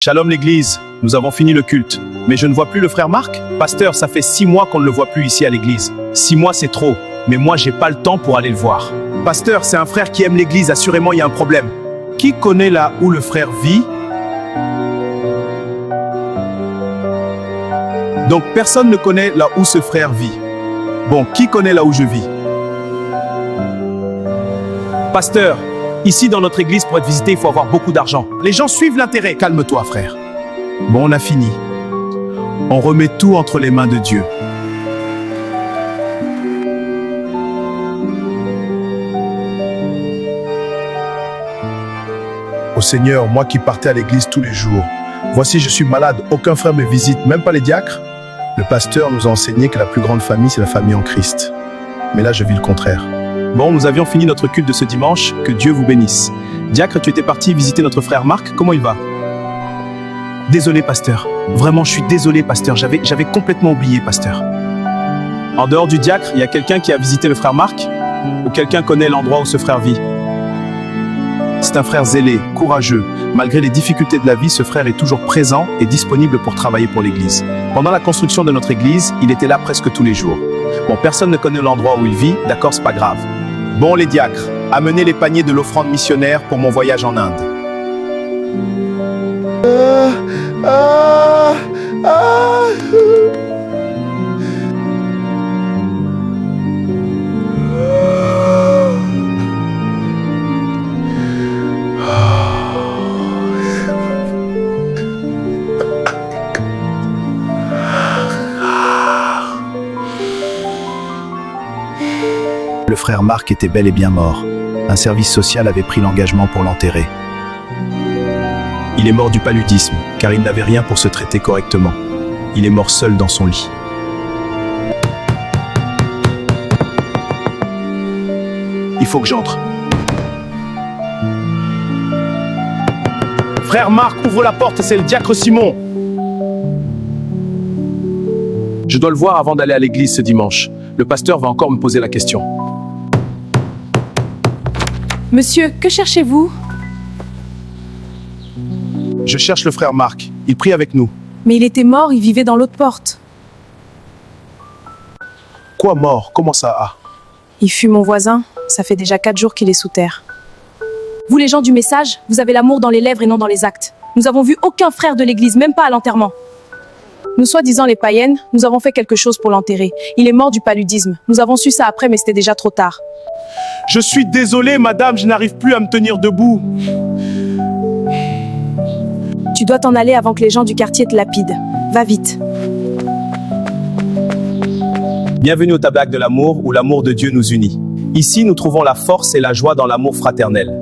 Shalom l'église, nous avons fini le culte. Mais je ne vois plus le frère Marc. Pasteur, ça fait 6 mois qu'on ne le voit plus ici à l'église. 6 mois c'est trop, mais moi j'ai pas le temps pour aller le voir. Pasteur, c'est un frère qui aime l'église, assurément il y a un problème. Qui connaît là où le frère vit? Donc personne ne connaît là où ce frère vit. Bon, qui connaît là où je vis? Pasteur, ici dans notre église, pour être visité, il faut avoir beaucoup d'argent. Les gens suivent l'intérêt. Calme-toi, frère. Bon, on a fini. On remet tout entre les mains de Dieu. Ô Seigneur, moi qui partais à l'église tous les jours, voici je suis malade, aucun frère me visite, même pas les diacres. Le pasteur nous a enseigné que la plus grande famille, c'est la famille en Christ. Mais là, je vis le contraire. Bon, nous avions fini notre culte de ce dimanche, que Dieu vous bénisse. Diacre, tu étais parti visiter notre frère Marc, comment il va? Désolé, pasteur. Vraiment, je suis désolé, pasteur. J'avais complètement oublié, pasteur. En dehors du diacre, il y a quelqu'un qui a visité le frère Marc? Ou quelqu'un connaît l'endroit où ce frère vit? C'est un frère zélé, courageux. Malgré les difficultés de la vie, ce frère est toujours présent et disponible pour travailler pour l'église. Pendant la construction de notre église, il était là presque tous les jours. Bon, personne ne connaît l'endroit où il vit, d'accord, c'est pas grave. Bon, les diacres, amenez les paniers de l'offrande missionnaire pour mon voyage en Inde. Le frère Marc était bel et bien mort. Un service social avait pris l'engagement pour l'enterrer. Il est mort du paludisme, car il n'avait rien pour se traiter correctement. Il est mort seul dans son lit. Il faut que j'entre. Frère Marc, ouvre la porte, c'est le diacre Simon. Je dois le voir avant d'aller à l'église ce dimanche. Le pasteur va encore me poser la question. Monsieur, que cherchez-vous? Je cherche le frère Marc. Il prie avec nous. Mais il était mort, il vivait dans l'autre porte. Quoi mort? Comment ça? Ah. Il fut mon voisin. Ça fait déjà 4 jours qu'il est sous terre. Vous les gens du message, vous avez l'amour dans les lèvres et non dans les actes. Nous avons vu aucun frère de l'église, même pas à l'enterrement. Nous soi-disant les païennes, nous avons fait quelque chose pour l'enterrer. Il est mort du paludisme. Nous avons su ça après, mais c'était déjà trop tard. Je suis désolé, madame, je n'arrive plus à me tenir debout. Tu dois t'en aller avant que les gens du quartier te lapident. Va vite. Bienvenue au Tabernacle de l'amour, où l'amour de Dieu nous unit. Ici, nous trouvons la force et la joie dans l'amour fraternel.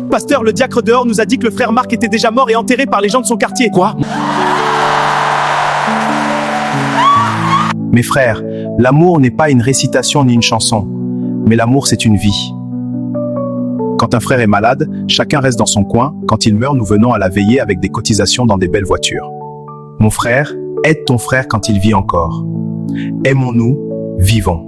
Pasteur, le diacre dehors nous a dit que le frère Marc était déjà mort et enterré par les gens de son quartier. Quoi? Mes frères, l'amour n'est pas une récitation ni une chanson, mais l'amour c'est une vie. Quand un frère est malade, chacun reste dans son coin. Quand il meurt, nous venons à la veillée avec des cotisations dans des belles voitures. Mon frère, aide ton frère quand il vit encore. Aimons-nous, vivons.